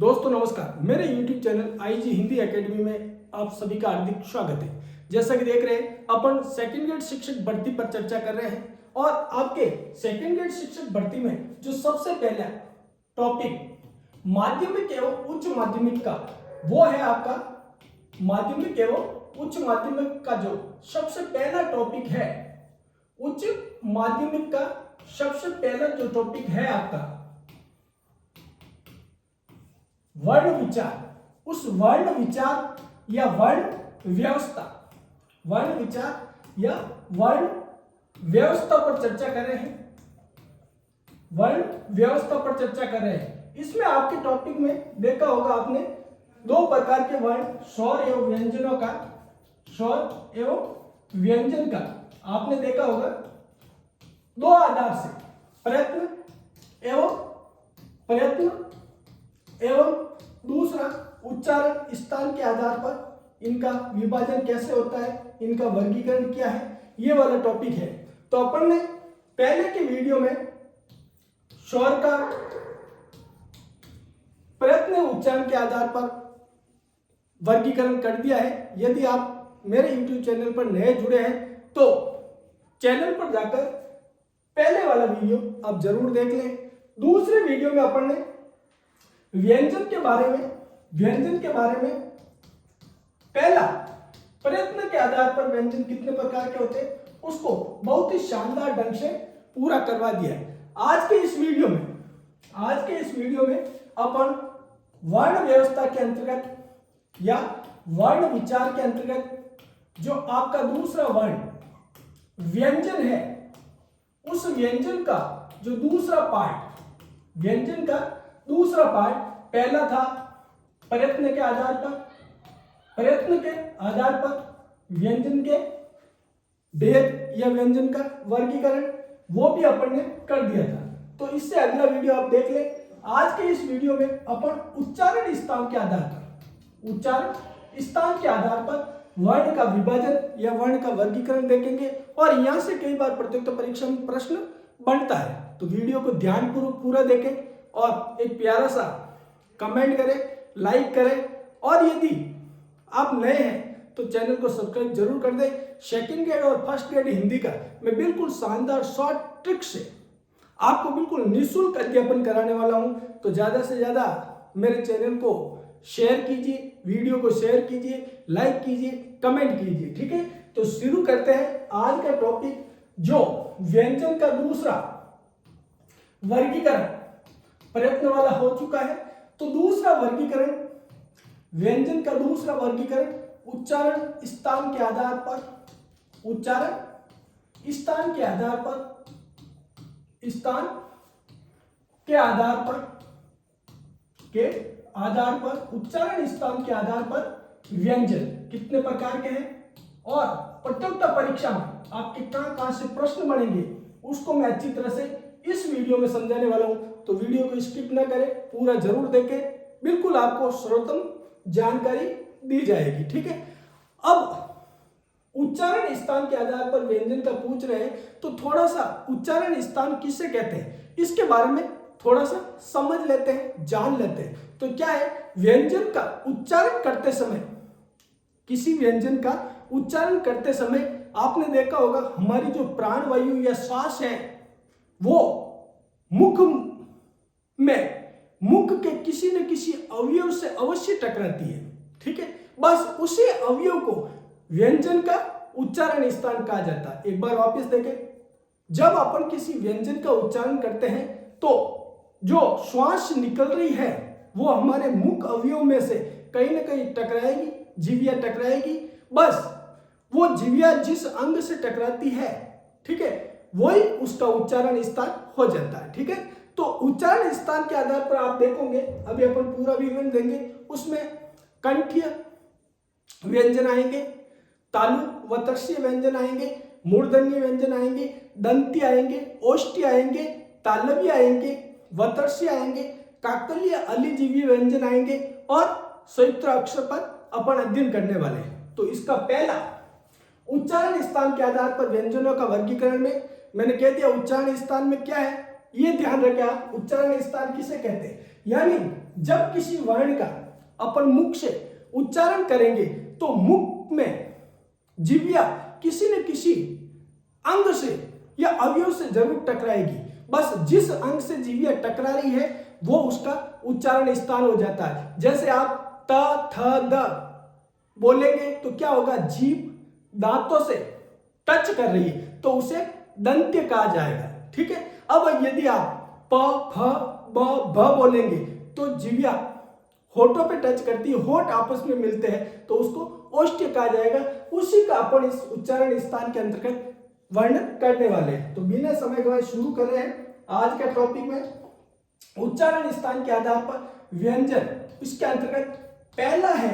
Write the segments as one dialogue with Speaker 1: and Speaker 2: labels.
Speaker 1: दोस्तों नमस्कार, मेरे YouTube channel IG Hindi academy में आप सभी का हार्दिक स्वागत है। जैसा कि देख रहे हैं अपन सेकंड ग्रेड शिक्षक भर्ती पर चर्चा कर रहे हैं और आपके सेकंड ग्रेड शिक्षक भर्ती में जो सबसे पहला टॉपिक माध्यमिक एवं उच्च माध्यमिक का वो है आपका माध्यमिक एवं उच्च माध्यमिक का जो सबसे पहला टॉपिक है, उच्च माध्यमिक का सबसे पहला जो टॉपिक है आपका वर्ण विचार। उस वर्ण विचार या वर्ण व्यवस्था पर चर्चा कर रहे हैं। वर्ण व्यवस्था पर चर्चा कर रहे हैं। इसमें आपके टॉपिक में देखा होगा आपने दो प्रकार के वर्ण, स्वर एवं व्यंजनों का, स्वर एवं व्यंजन का आपने देखा होगा दो आधार से, प्रयत्न एवं दूसरा उच्चारण स्थान के आधार पर इनका विभाजन कैसे होता है, इनका वर्गीकरण क्या है, ये वाला टॉपिक है। तो अपन ने पहले के वीडियो में स्वर का प्रयत्न उच्चारण के आधार पर वर्गीकरण कर दिया है। यदि आप मेरे YouTube चैनल पर नए जुड़े हैं तो चैनल पर जाकर पहले वाला वीडियो आप जरूर देख लें। दूसरे वीडियो में अपन ने व्यंजन के बारे में पहला प्रयत्न के आधार पर व्यंजन कितने प्रकार के होते हैं उसको बहुत ही शानदार ढंग से पूरा करवा दिया है। आज के इस वीडियो में अपन वर्ण व्यवस्था के अंतर्गत या वर्ण विचार के अंतर्गत जो आपका दूसरा वर्ण व्यंजन है, उस व्यंजन का जो दूसरा पार्ट, व्यंजन का दूसरा पार्ट पहला था प्रयत्न के आधार पर व्यंजन के भेद या व्यंजन का वर्गीकरण, वो भी अपन ने कर दिया था। तो इससे अगला वीडियो आप देख ले। आज के इस वीडियो में अपन उच्चारण स्थान के आधार पर वर्ण का विभाजन या वर्ण का वर्गीकरण देखेंगे और यहां से कई बार प्रतियोगिता परीक्षा में प्रश्न बनता है। तो वीडियो को ध्यानपूर्वक पूरा देखें और एक प्यारा सा कमेंट करें, लाइक करें और यदि आप नए हैं तो चैनल को सब्सक्राइब जरूर कर दें। सेकंड ग्रेड और फर्स्ट ग्रेड हिंदी का मैं बिल्कुल शानदार शॉर्ट ट्रिक से आपको बिल्कुल निःशुल्क अध्यापन कराने वाला हूं। तो ज्यादा से ज्यादा मेरे चैनल को शेयर कीजिए, वीडियो को शेयर कीजिए, लाइक कीजिए, कमेंट कीजिए। ठीक है, तो शुरू करते हैं आज का टॉपिक जो व्यंजन का दूसरा वर्गीकरण प्रयत्न वाला हो चुका है। तो दूसरा वर्गीकरण, व्यंजन का दूसरा वर्गीकरण उच्चारण स्थान के आधार पर उच्चारण स्थान के आधार पर व्यंजन कितने प्रकार के हैं और प्रतियोगिता परीक्षा में आपके कहां से प्रश्न बनेंगे उसको मैं अच्छी तरह से इस वीडियो में समझाने वाला हूं। तो वीडियो को स्किप ना करें, पूरा जरूर देखें, बिल्कुल आपको सर्वोत्तम जानकारी दी जाएगी। ठीक है, अब उच्चारण स्थान के आधार पर व्यंजन का पूछ रहे हैं तो थोड़ा सा उच्चारण स्थान किसे कहते हैं इसके बारे में थोड़ा सा समझ लेते हैं, जान लेते हैं। तो क्या है, व्यंजन का उच्चारण करते समय, किसी व्यंजन का उच्चारण करते समय आपने देखा होगा हमारी जो प्राणवायु या श्वास है वो मुख के किसी न किसी अवयव से अवश्य टकराती है। ठीक है, बस उसी अवयव को व्यंजन का उच्चारण स्थान कहा जाता है। एक बार वापस देखें, जब अपन किसी व्यंजन का उच्चारण करते हैं तो जो श्वास निकल रही है वो हमारे मुख अवयव में से कहीं ना कहीं टकराएगी, जीविया टकराएगी। बस वो जीविया जिस अंग से टकराती है, ठीक है, वही उसका उच्चारण स्थान हो जाता है। ठीक है, तो उच्चारण स्थान के आधार पर आप देखोगे, अभी अपन पूरा विवरण देंगे, उसमें कंठीय व्यंजन आएंगे, तालु व तर्शीय व्यंजन आएंगे, मूर्धन्य व्यंजन आएंगे, दंती आएंगे, ओष्ठी आएंगे, तालवी आएंगे, वतर्षी आएंगे, काकलीय अलिजीवी व्यंजन आएंगे और संयुक्त अक्षर पर अपन अध्ययन करने वाले हैं। तो इसका पहला उच्चारण स्थान के आधार पर व्यंजनों का वर्गीकरण में मैंने कह दिया उच्चारण स्थान में क्या है, ये ध्यान रखें आप, उच्चारण स्थान किसे कहते हैं। यानी जब किसी वर्ण का अपन मुख से उच्चारण करेंगे तो मुख में जिह्वा किसी न किसी अंग से या अवयव से जरूर टकराएगी। बस जिस अंग से जिह्वा टकरा रही है वो उसका उच्चारण स्थान हो जाता है। जैसे आप त थ द बोलेंगे तो क्या होगा, जीभ दांतों से टच कर रही है तो उसे दंत्य कहा जाएगा। ठीक है, अब यदि आप प फ ब भ बोलेंगे तो जिह्वा होठों पे टच करती है, होठ आपस में मिलते हैं तो उसको ओष्ठ्य कहा जाएगा। उसी का अपन इस उच्चारण स्थान के अंतर्गत वर्णन करने वाले हैं। तो बिना समय गवाए शुरू कर रहे हैं आज का टॉपिक में उच्चारण स्थान के आधार पर व्यंजन। इसके अंतर्गत पहला है,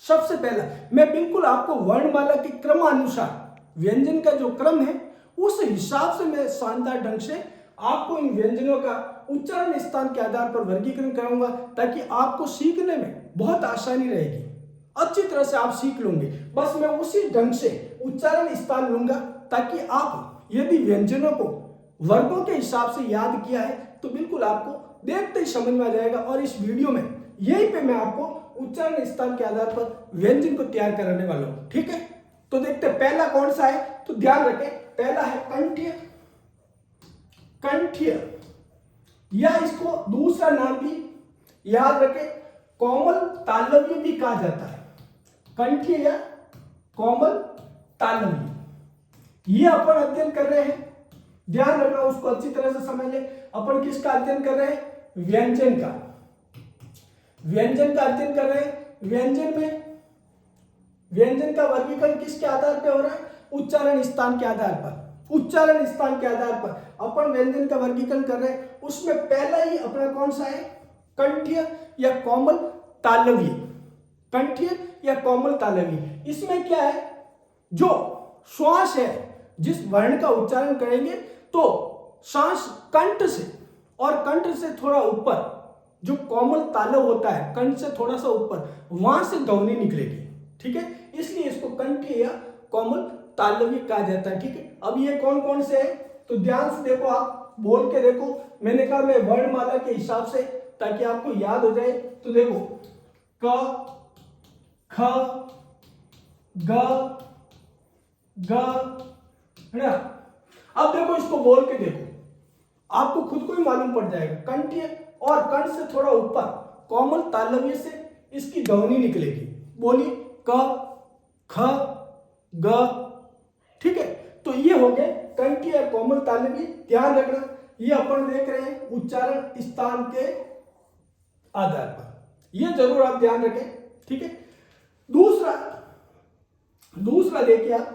Speaker 1: सबसे पहला मैं बिल्कुल आपको वर्णमाला के क्रमानुसार व्यंजन का जो क्रम है उस हिसाब से मैं शानदार ढंग से आपको इन व्यंजनों का उच्चारण स्थान के आधार पर वर्गीकरण कराऊंगा ताकि आपको सीखने में बहुत आसानी रहेगी, अच्छी तरह से आप सीख लोगे। बस मैं उसी ढंग से उच्चारण स्थान लूंगा ताकि आप यदि व्यंजनों को वर्गों के हिसाब से याद किया है तो बिल्कुल आपको देखते ही समझ में आ जाएगा। और इस वीडियो में यहीं पे मैं आपको उच्चारण स्थान के आधार पर व्यंजन को तैयार कराने वाला हूं। ठीक है, तो देखते हैं पहला कौन सा है। तो ध्यान रखें, पहला है कंठ्य। कंठ्य या इसको दूसरा नाम भी याद रखें कोमल तालव्य भी कहा जाता है। कंठ्य या कोमल तालव्य ये अपन अध्ययन कर रहे हैं, ध्यान रखना, उसको अच्छी तरह से समझ ले। अपन किसका अध्ययन कर रहे हैं, व्यंजन का। व्यंजन का अध्ययन कर रहे हैं। व्यंजन में व्यंजन का वर्गीकरण किसके आधार पर हो रहा है, उच्चारण स्थान के आधार पर। उच्चारण स्थान के आधार पर अपन व्यंजन का वर्गीकरण कर रहे हैं। उसमें पहला ही अपना कौन सा है, कंठ्य या कोमल तालव्य। कंठ्य या कोमल तालव्य, इसमें क्या है, जो श्वास है, जिस वर्ण का उच्चारण करेंगे तो सांस कंठ से और कंठ से थोड़ा ऊपर जो कोमल तालव होता है, कंठ से थोड़ा सा ऊपर, वहां से ध्वनि निकलेगी। ठीक है, इसलिए इसको कंठ्य या कोमल तालव्य कहा जाता है। ठीक है, अब ये कौन कौन से है तो ध्यान से देखो, आप बोल के देखो। मैंने कहा मैं वर्णमाला के हिसाब से ताकि आपको याद हो जाए। तो देखो क ख ग ग, है ना। अब देखो इसको बोल के देखो, आपको खुद को ही मालूम पड़ जाएगा। कंठ्य और कंठ से थोड़ा ऊपर कोमल तालव्य से इसकी ध्वनि निकलेगी। बोलिए क ख ग। ठीक है, तो ये हो गए कंठ्य और कोमल तालव्य। ध्यान रखना, ये अपन देख रहे हैं उच्चारण स्थान के आधार पर, ये जरूर आप ध्यान रखें। ठीक है, दूसरा देखिए आप,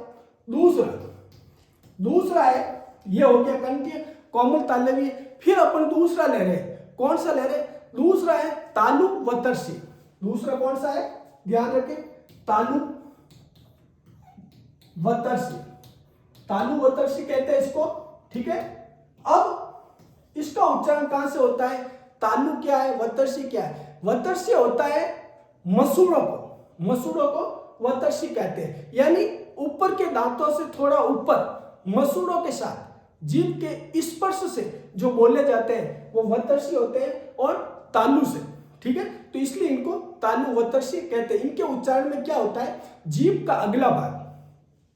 Speaker 1: दूसरा है, ये हो गया कंठ्य कोमल तालव्य। फिर अपन दूसरा ले रहे हैं, कौन सा ले रहे हैं, दूसरा है तालु वतर्षी। दूसरा कौन सा है, ध्यान रखें, तालु वतर्षी। तालु वतर्षी कहते हैं इसको। ठीक है, अब इसका उच्चारण कहां से होता है, तालु क्या है, वतर्षी क्या है। वतर्षी होता है मसूड़ों को वतर्षी कहते हैं, यानी ऊपर के दांतों से थोड़ा ऊपर मसूड़ों के साथ जीभ के स्पर्श से जो बोले जाते हैं वो वतर्षी होते हैं, और तालु से। ठीक है, तो इसलिए इनको तालु वतर्षी कहते हैं। इनके उच्चारण में क्या होता है, जीभ का अगला भाग,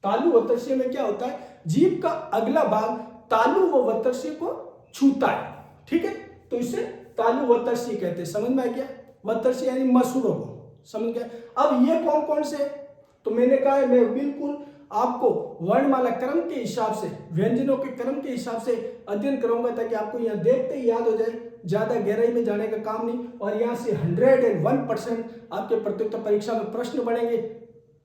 Speaker 1: तालु वतर्षी में क्या होता है, जीभ का अगला भाग तालु व वतर्षी को छूता है। ठीक है, तो इसे तालु वतर्षी कहते हैं। समझ में आ गया, वतर्षी यानी मसूड़ों को, समझ गया। अब ये कौन कौन से, तो मैंने कहा है मैं बिल्कुल आपको वर्णमाला क्रम के हिसाब से, व्यंजनों के क्रम के हिसाब से अध्ययन कराऊंगा ताकि आपको यहाँ देखते ही याद हो जाए, ज्यादा गहराई में जाने का काम नहीं। और यहाँ से 101% आपके प्रत्युत्तर परीक्षा में प्रश्न बनेंगे।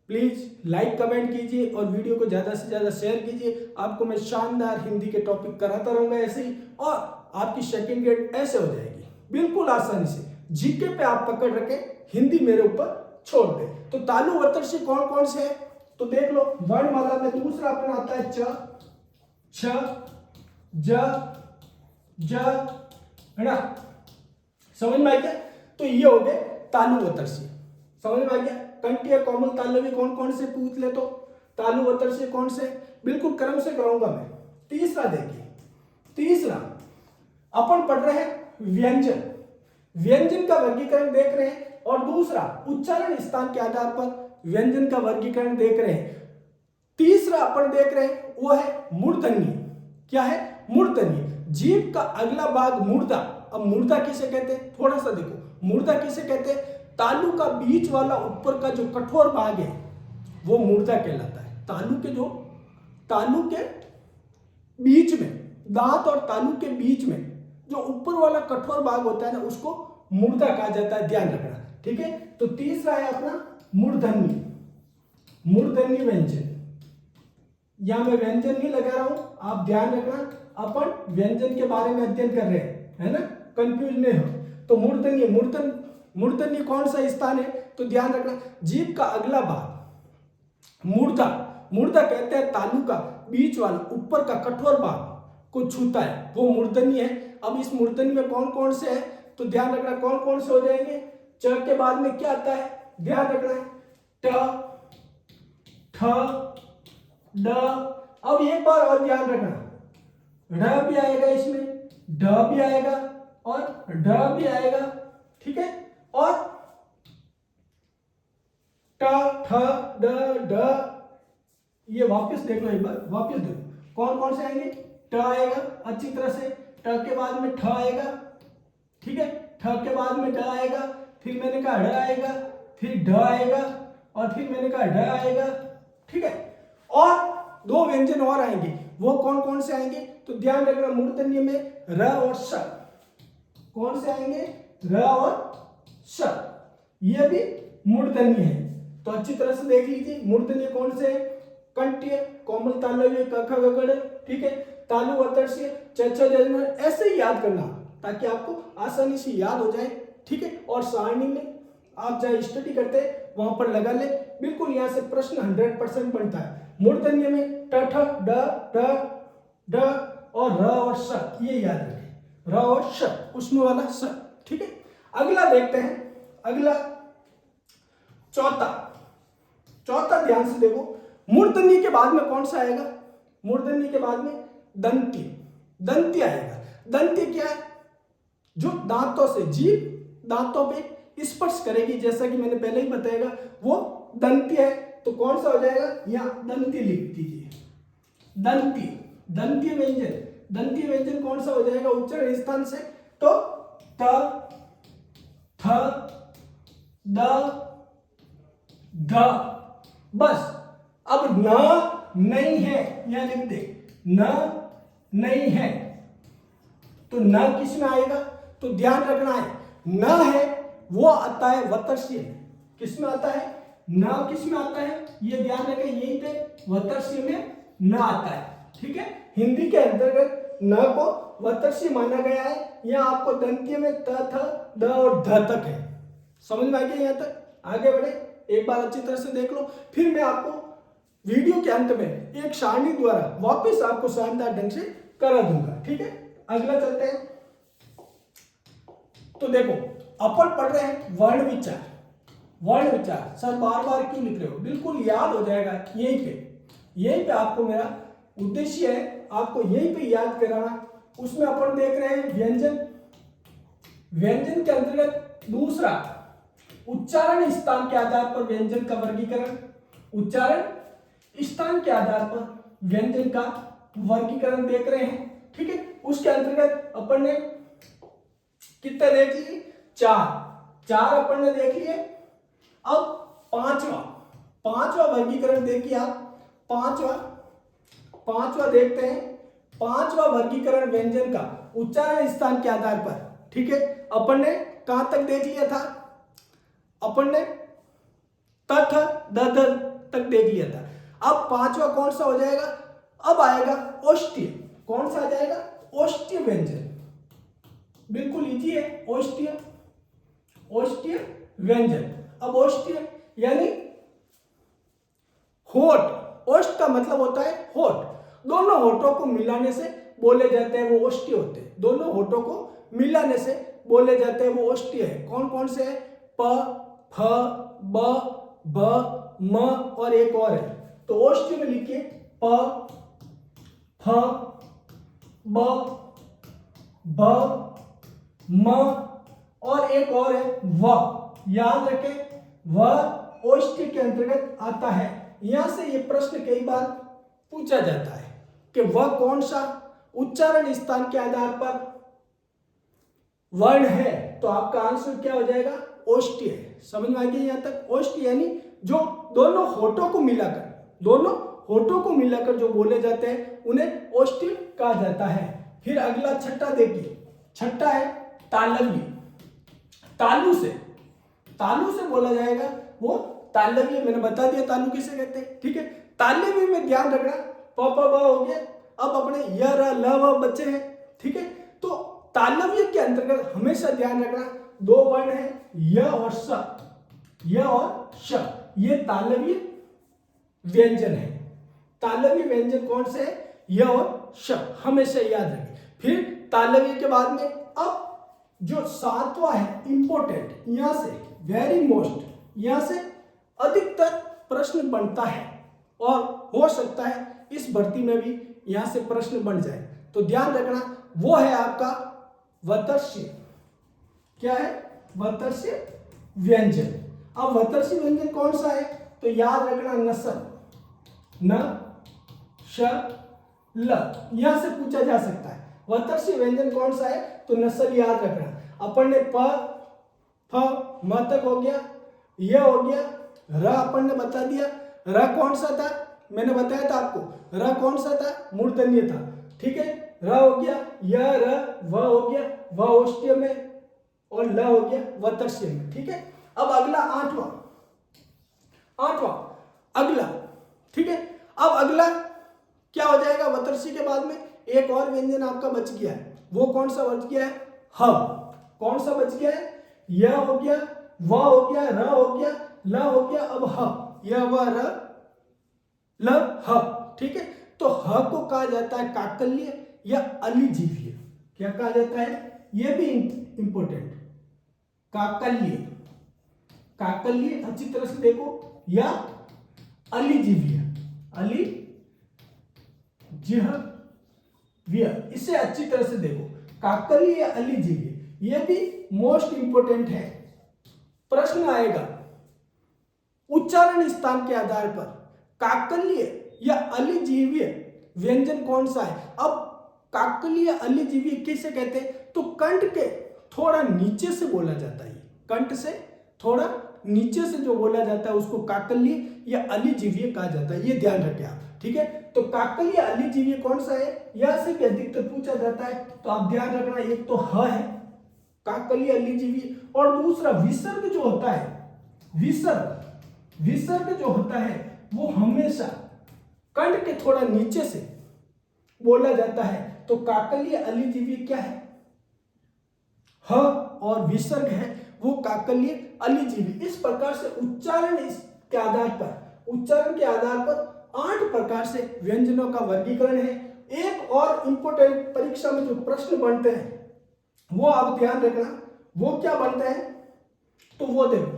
Speaker 1: प्लीज लाइक कमेंट कीजिए और वीडियो को ज्यादा से ज्यादा शेयर कीजिए। आपको मैं शानदार हिंदी के टॉपिक कराता रहूंगा ऐसे ही, और आपकी सेकंड ग्रेड ऐसे हो जाएगी बिल्कुल आसानी से। जीके पे आप पकड़ रखे, हिंदी मेरे ऊपर छोड़ दे। तो तालु वतर्षी कौन कौन से है तो देख लो। वर्णमाला में दूसरा अपना आता है च, छ, ज, है ना, समझ में आ गया। तो ये हो गए तालु वतर्षी, समझ में आ गया। कंठ्य कोमल तालव्य कौन कौन से पूछ ले तो तालु वतर्षी कौन से, बिल्कुल क्रम से कराऊंगा मैं। तीसरा देखिए, तीसरा अपन पढ़ रहे हैं व्यंजन। व्यंजन का वर्गीकरण देख रहे हैं, और दूसरा उच्चारण स्थान के आधार पर व्यंजन का वर्गीकरण देख रहे हैं। तीसरा अपन देख रहे हैं वो है मूर्धन्य। क्या है? मूर्धन्य। जीभ का अगला भाग मूर्धा। अब मूर्धा किसे कहते हैं? थोड़ा सा देखो, मूर्धा किसे कहते हैं? तालू का बीच वाला ऊपर का जो कठोर भाग है वो मूर्धा कहलाता है। तालू के बीच में, दांत और तालू के बीच में जो ऊपर वाला कठोर भाग होता है ना, उसको मूर्धा कहा जाता है, ध्यान रखना। ठीक है, तो तीसरा है अपना मूर्धन्य। मूर्धन्य व्यंजन, यहां मैं व्यंजन नहीं लगा रहा हूं, आप ध्यान रखना, अपन व्यंजन के बारे में अध्ययन कर रहे हैं, है ना, कंफ्यूज नहीं हो। तो मूर्धन्य कौन सा स्थान है? तो ध्यान रखना, जीभ का अगला भाग मूर्धा कहते हैं तालू का बीच वाला ऊपर का कठोर भाग को छूता है, वो मूर्धन्य है। अब इस मूर्धन्य में कौन कौन से हैं? तो ध्यान रखना कौन कौन से हो जाएंगे। च के बाद में क्या आता है? ध्यान रखना है, ट, ठ, ड। अब एक बार और ध्यान रखना, ड़ भी आएगा इसमें, ड भी आएगा और ड भी आएगा। ठीक है, और ट, ठ, ड, ड, ये वापस देख लो, एक बार वापस देखो कौन कौन से आएंगे। ट आएगा अच्छी तरह से, ट के बाद में ठ आएगा, ठीक है, ठ के बाद में ड आएगा, फिर मैंने कहा ड़ आएगा, फिर ढ आएगा, और फिर मैंने कहा ढ आएगा। ठीक है, और दो व्यंजन और आएंगे, वो कौन कौन से आएंगे? तो ध्यान रखना, मूर्धन्य में र और श। कौन से आएंगे? र और श, ये भी मूर्धन्य है। तो अच्छी तरह से देख लीजिए, मूर्धन्य कौन से है? कंठ्य, कोमल तालव्य, क ख ग घ। ठीक है, तालु वतर्ष्य, च छ ज झ, ऐसे ही याद करना ताकि आपको आसानी से याद हो जाए। ठीक है, और सारणी में आप जहाँ स्टडी करते हैं वहां पर लगा ले, बिल्कुल यहाँ से प्रश्न 100% बनता है। मूर्धन्य में ट, ठ, ड, ड, और र और श, ये याद रखें, र और श, उसमें वाला श। ठीक है, अगला देखते हैं, अगला चौथा ध्यान से देखो, मूर्धन्य के बाद में कौन सा आएगा? मूर्धन्य के बाद में दंत्य आएगा। दंत्य क्या है? जो दांतों से, जीभ दांतों पे स्पर्श करेगी, जैसा कि मैंने पहले ही बताएगा, वो दंत्य है। तो कौन सा हो जाएगा? यहाँ दंत्य लिख दीजिए, दंत्य व्यंजन कौन सा हो जाएगा उच्चारण स्थान से? तो त, थ, द, ध। बस, अब न नहीं है, यहां लिख दे, न नहीं है, तो न किस में आएगा? तो ध्यान रखना है, न है वो आता है वतर्ष्य। किस में आता है? न किस में आता है? ये ध्यान रखें, यहीं पे वतर्ष्य में न आता है। ठीक है, हिंदी के अंतर्गत न को वतर्ष्य माना गया है। यहाँ आपको दंत्य में त, थ, द और ध तक है। समझ में आ गया? यहाँ तक आगे बढ़े, एक बार अच्छी तरह से देख लो, फिर मैं आपको वीडियो के अंत में एक सारणी द्वारा वापस आपको शानदार ढंग से करा दूंगा। ठीक है, अगला चलते हैं। तो देखो, अपन पढ़ रहे हैं वर्ण विचार। सर बार बार क्यों लिख रहे हो? बिल्कुल याद हो जाएगा, यहीं पे आपको मेरा उद्देश्य है, आपको यहीं पे याद कराना। उसमें अपन देख रहे हैं व्यंजन के अंतर्गत दूसरा उच्चारण स्थान के आधार पर व्यंजन का वर्गीकरण। उच्चारण स्थान के आधार पर व्यंजन का वर्गीकरण देख रहे हैं। ठीक है, उसके अंतर्गत अपन ने कितने देख लिए? चार अपन ने देख लिए। अब पांचवा वर्गीकरण देखिए आप, पांचवा देखते हैं। पांचवा वर्गीकरण व्यंजन का उच्चारण स्थान के आधार पर। ठीक है, अपन ने कहां तक देख लिया था? अपन ने त, थ, द, ध तक देख लिया था। अब पांचवा कौन सा हो जाएगा? अब आएगा ओष्ठ्य। कौन सा आ जाएगा? ओष्ठ्य व्यंजन। बिल्कुल इजी है, ओष्ठ्य व्यंजन। अब ओष्ठ्य यानी होठ। ओष्ठ का मतलब होता है होठ। दोनों होठों को मिलाने से बोले जाते हैं, वो ओष्ठ्य होते हैं। दोनों होठों को मिलाने से बोले जाते हैं, वो ओष्ठ्य है। कौन कौन से है? प, फ, ब, भ, म और एक और है। तो ओष्ठ्य में लिखिए प, फ, ब, भ, म और एक और है व, याद रखें व ओष्ठ्य के अंतर्गत आता है। यहां से ये प्रश्न कई बार पूछा जाता है कि वह कौन सा उच्चारण स्थान के आधार पर वर्ण है, तो आपका आंसर क्या हो जाएगा, ओष्ठ्य है। समझ में आ गया यहां तक, ओष्ठ्य यानी जो दोनों होठों को मिलाकर जो बोले जाते हैं उन्हें ओष्ठ्य कहा जाता है। फिर अगला छठा देखिए, छठा है तालव्य। तालु से बोला जाएगा वो तालव्य, मैंने बता दिया तालु किसे कहते हैं, ठीक है। तालव्य में ध्यान रखना प प ब हो गया, अब अपने य र ल व बच्चे हैं, ठीक है। तो तालव्य के अंतर्गत हमेशा ध्यान रखना दो वर्ण है य और स, य और श, ये तालव्य व्यंजन है। तालव्य व्यंजन कौन से है, य और श, हमेशा याद रखें। फिर तालव्य के बाद में अब जो सातवां है इंपॉर्टेंट, यहां से वेरी मोस्ट, यहां से अधिकतर प्रश्न बनता है और हो सकता है इस भर्ती में भी यहां से प्रश्न बन जाए, तो ध्यान रखना वो है आपका वतर्ष्य। क्या है, वतर्ष्य व्यंजन। अब वतर्ष्य व्यंजन कौन सा है, तो याद रखना नसल, न श ल, यहां से पूछा जा सकता है वतर्ष्य व्यंजन कौन सा है, तो नसल याद रखना। अपन ने प फ म तक हो गया, य हो गया, र अपन ने बता दिया, र कौन सा था, मैंने बताया था आपको, र कौन सा था, मूर्धन्य था, ठीक है। र हो गया, य र व हो गया, व ओष्ठ्य में, और ल हो गया वतर्ष्य में, ठीक है। अब अगला आठवां अगला, ठीक है। अब अगला क्या हो जाएगा, वतर्ष्य के बाद में एक और व्यंजन आपका बच गया है, वो कौन सा बच गया है, ह। कौन सा बच गया है, य हो गया, व हो गया, र हो गया, ल हो गया, अब ह, य व र ल ह, ठीक है। तो ह को कहा जाता है काकल्य या अलिजीव्य। क्या कहा जाता है, यह भी इंपॉर्टेंट, काकल्य अच्छी तरह से देखो, या अलिजीव्य, इसे अच्छी तरह से देखो, काकल्य या अलिजीव्य, यह भी मोस्ट इंपोर्टेंट है। प्रश्न आएगा उच्चारण स्थान के आधार पर काकल्य या अलिजीव्य व्यंजन कौन सा है। अब काकल्य अलिजीव्य किसे कहते हैं, तो कंठ के थोड़ा नीचे से बोला जाता है, कंठ से थोड़ा नीचे से जो बोला जाता है उसको काकल्य या अलिजीव्य कहा जाता है, ये ध्यान रखें आप, ठीक है। तो काकल्य या अलिजीव्य कौन सा है, यह से भी अधिकतर पूछा जाता है, तो आप ध्यान रखना, एक तो ह है काकल्य अलिजीव्य, और दूसरा विसर्ग जो होता है, विसर्ग जो होता है वो हमेशा कंठ के थोड़ा नीचे से बोला जाता है। तो काकल्य अलिजीव्य क्या है, ह, और विसर्ग है वो काकल्य अलिजीव्य। इस प्रकार से उच्चारण के आधार पर 8 प्रकार से व्यंजनों का वर्गीकरण है। एक और इंपॉर्टेंट परीक्षा में जो प्रश्न बनते हैं वो आप ध्यान रखना, वो क्या बनते हैं, तो वो देखो,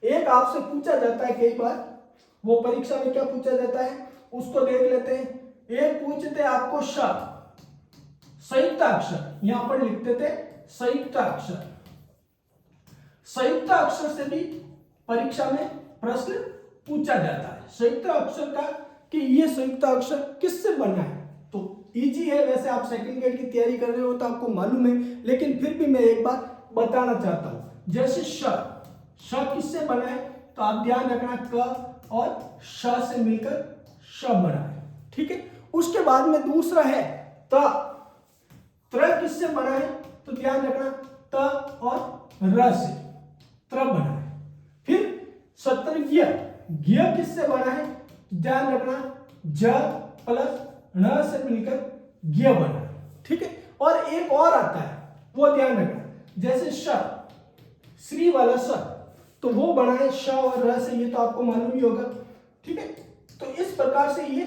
Speaker 1: एक आपसे पूछा जाता है कई बार, वो परीक्षा में क्या पूछा जाता है उसको देख लेते हैं। एक पूछते आपको श, संयुक्त अक्षर, यहां पर लिखते थे संयुक्त अक्षर से भी परीक्षा में प्रश्न पूछा जाता है संयुक्त अक्षर का, कि ये संयुक्त अक्षर किससे बना है। तो इजी है, वैसे आप सेकंड ग्रेड की तैयारी कर रहे हो तो आपको मालूम है, लेकिन फिर भी मैं एक बार बताना चाहता हूं। जैसे श किससे बना है, तो आप ध्यान रखना क और श से मिलकर श बना है, ठीक है। उसके बाद में दूसरा है त्र किससे बना है, तो ध्यान रखना त और र से त्र बना है। फिर सतर्ज्ञ किससे बना है, ध्यान रखना ज प्लस न से मिलकर ज्ञ बना है, ठीक है। और एक और आता है वो ध्यान रखना, जैसे श्री वाला स, तो वो बना है श और र से, ये तो आपको मालूम ही होगा, ठीक है। तो इस प्रकार से ये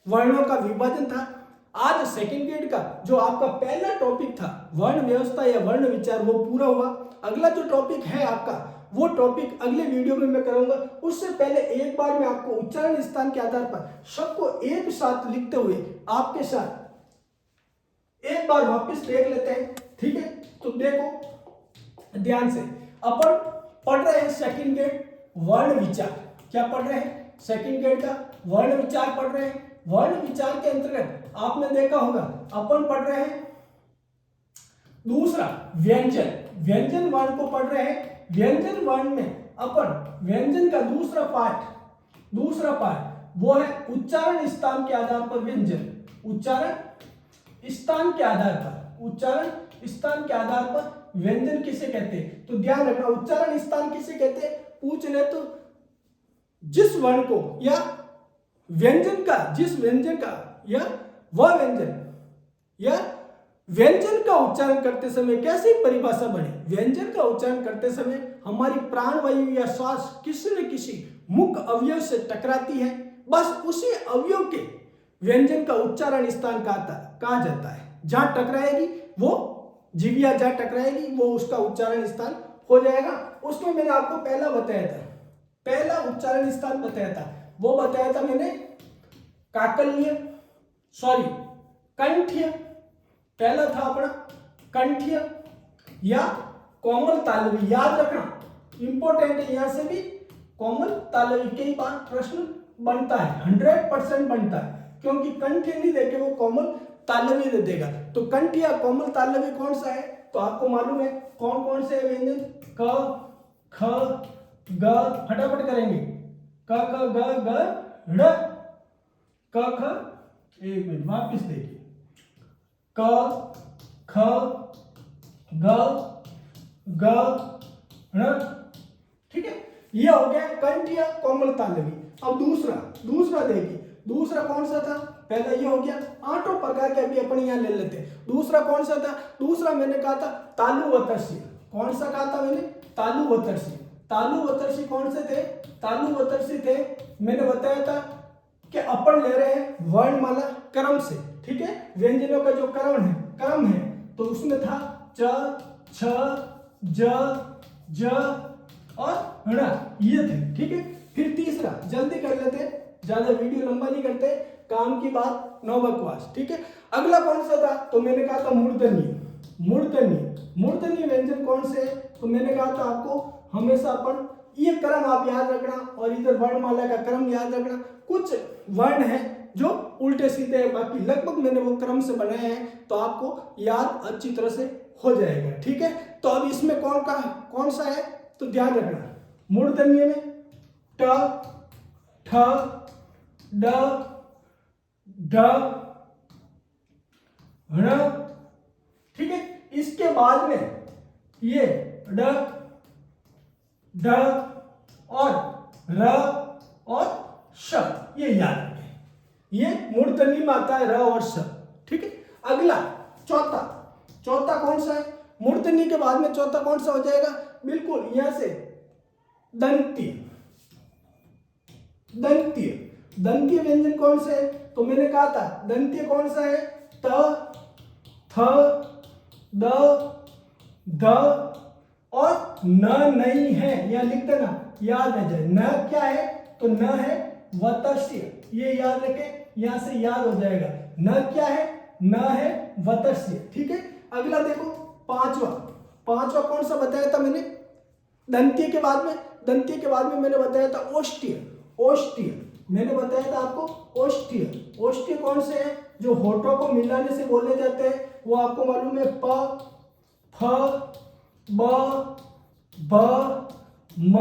Speaker 1: वर्णों का विभाजन था। आज सेकंड ग्रेड का जो आपका पहला टॉपिक था वर्ण व्यवस्था या वर्ण विचार, वो पूरा हुआ। अगला जो टॉपिक है आपका, वो टॉपिक अगले वीडियो में मैं करूंगा। उससे पहले एक बार मैं आपको उच्चारण स्थान के आधार पर सबको एक साथ लिखते हुए आपके साथ एक बार वापस देख लेते हैं, ठीक है। तो देखो, ध्यान से अपन पढ़ रहे हैं सेकंड ग्रेड वर्ण विचार। क्या पढ़ रहे हैं? सेकंड ग्रेड का वर्ण विचार पढ़ रहे हैं। वर्ण विचार के अंतर्गत आपने देखा होगा अपन पढ़ रहे हैं दूसरा व्यंजन। व्यंजन वर्ण को पढ़ रहे हैं। व्यंजन वर्ण में अपन व्यंजन का दूसरा पार्ट वो है उच्चारण स्थान के आधार पर व्यंजन। उच्चारण स्थान के आधार पर व्यंजन किसे कहते हैं? तो ध्यान रखना, उच्चारण स्थान किसे कहते हैं पूछ ले तो जिस वर्ण को या व्यंजन का, जिस व्यंजन का या वह व्यंजन या व्यंजन का उच्चारण करते समय कैसी परिभाषा बने? व्यंजन का उच्चारण करते समय हमारी प्राणवायु या श्वास किसी न किसी मुख्य अवयव से टकराती है, बस उसी अवयव के व्यंजन का उच्चारण स्थान कहा जाता है। जहां टकराएगी वो जीविया, जहां टकराएगी वो उसका उच्चारण स्थान हो जाएगा। उसमें मैंने आपको पहला बताया था, पहला उच्चारण स्थान बताया था, वो बताया था मैंने काकल्य, सॉरी कंठ्य। पहला था अपना कंठ्य या कोमल तालवी। याद रखना, इंपॉर्टेंट है, यहां से भी कोमल तालवी कई बार प्रश्न बनता है, 100% बनता है, क्योंकि कंठ्य नहीं देके वो कोमल तालवी दे देगा। तो कंठ्य या कोमल तालवी कौन सा है? तो आपको मालूम है कौन कौन से व्यंजन? क, ख, ग, फटाफट करेंगे। क, ख, ग, घ, ड़। क, ख, एक मिनट वापिस देखिए। क, ख, ग, घ, ड़। ठीक है, ये हो गया कंठ या कोमल तालवी। अब दूसरा देखिए, दूसरा कौन सा था? पहला ये हो गया, 8 प्रकार के अभी अपन यहाँ ले लेते हैं। दूसरा कौन सा था? दूसरा मैंने कहा था तालुवतर्षी। कौन सा कहा था मैंने? तालुवतर्षी। तालुवतर्षी कौन से थे? तालुवतर्षी थे, मैंने बताया था कि अपन ले रहे हैं वर्णमाला क्रम से। ठीक है, व्यंजनों का जो क्रम है तो उसमें था च, छ, ज, ज और ण, ये थे। ठीक है, फिर तीसरा जल्दी कर लेते, ज्यादा वीडियो लंबा नहीं करते, काम की बात नो बकवास। ठीक है, अगला कौन सा था? तो मैंने कहा था मूर्धन्य व्यंजन कौन से है? तो मैंने कहा था आपको हमेशा अपन ये क्रम आप याद रखना और इधर वर्णमाला का क्रम याद रखना। कुछ वर्ण है जो उल्टे सीधे है, बाकी लगभग मैंने वो क्रम से बनाए हैं, तो आपको याद अच्छी तरह से हो जाएगा। ठीक है, तो अब इसमें कौन सा है? तो ध्यान रखना, मूर्धन्य में ट, ठ, ड, ढ, ण। ठीक है, इसके बाद में ये ड, ढ और र और श, ये याद रखें, ये मूर्धन्य में आता है र और श। ठीक है, अगला चौथा कौन सा है? मूर्धन्य के बाद में चौथा कौन सा हो जाएगा? बिल्कुल यहां से दंतीय व्यंजन कौन से है? तो मैंने कहा था दंतीय कौन सा है? त, थ, द, ध और न नहीं है, यह लिख देना, याद आ जाए। न क्या है? तो न है वतस्य, ये याद रखें, यहां से याद हो जाएगा। न क्या है? न है वतस्य। ठीक है, अगला देखो पांचवा कौन सा बताया था मैंने? दंतीय के बाद में मैंने बताया था ओष्ठीय। मैंने बताया था आपको ओष्ठीय कौन से है? जो होठों को मिलाने से बोले जाते हैं, वो आपको मालूम है प, फ, ब, भ, म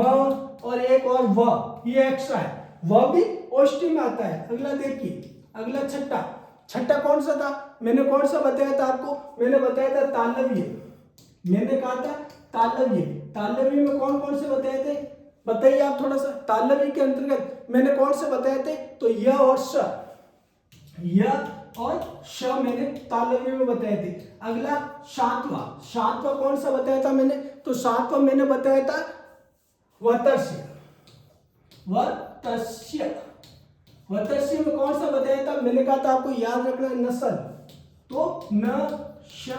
Speaker 1: और एक और व, ये एक्स्ट्रा है, वह भी ओष्ठी में आता है। अगला देखिए, अगला छठा कौन सा था? मैंने कौन सा बताया था आपको? मैंने बताया था तालव्य। मैंने कहा था तालव्य में कौन से बताए थे? बताइए आप थोड़ा सा। तालव्य के अंतर्गत मैंने कौन से बताए थे? तो य और श मैंने तालव्य में बताए थे। अगला सातवां कौन सा बताया था मैंने? तो सातवां मैंने बताया था वतस्य में कौन सा बताया था? मैंने कहा था आपको याद रखना नस्ल, तो न, श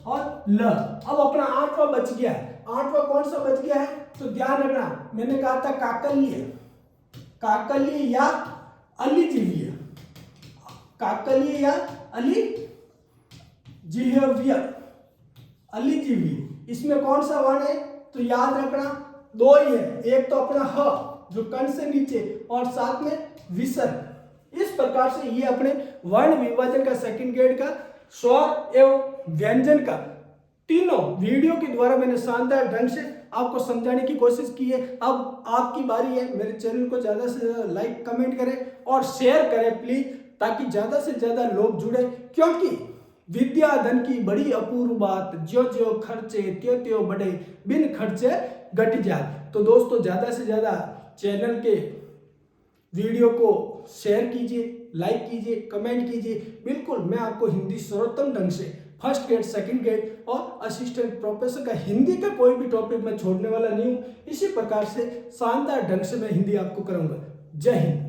Speaker 1: और ल। अब अपना 8वां बच गया है। 8वां कौन सा बच गया है? तो ध्यान रखना, मैंने कहा था काकल्य या अलिजिह्वीय। काकल्य या अलिजिह्वीय अलिजीवी। इसमें कौन सा वर्ण है? तो याद रखना दो ही है, एक तो अपना ह जो कंठ से नीचे और साथ में विसर्ग। इस प्रकार से ये अपने वर्ण विभाजन का सेकंड ग्रेड का स्वर एवं व्यंजन का तीनों वीडियो के द्वारा मैंने शानदार ढंग से आपको समझाने की कोशिश की है। अब आपकी बारी है, मेरे चैनल को ज्यादा से ज्यादा लाइक कमेंट करें और शेयर करें प्लीज, ताकि ज्यादा से ज्यादा लोग जुड़े, क्योंकि विद्या धन की बड़ी अपूर्व बात, ज्यो ज्यो खर्चे त्यों त्यों बढ़े, बिन खर्चे घट जाए। तो दोस्तों ज्यादा से ज्यादा चैनल के वीडियो को शेयर कीजिए, लाइक कीजिए, कमेंट कीजिए। बिल्कुल मैं आपको हिंदी सर्वोत्तम ढंग से फर्स्ट ग्रेड, सेकंड ग्रेड और असिस्टेंट प्रोफेसर का हिंदी का कोई भी टॉपिक मैं छोड़ने वाला नहीं हूँ। इसी प्रकार से शानदार ढंग से मैं हिंदी आपको कराऊंगा। जय हिंद।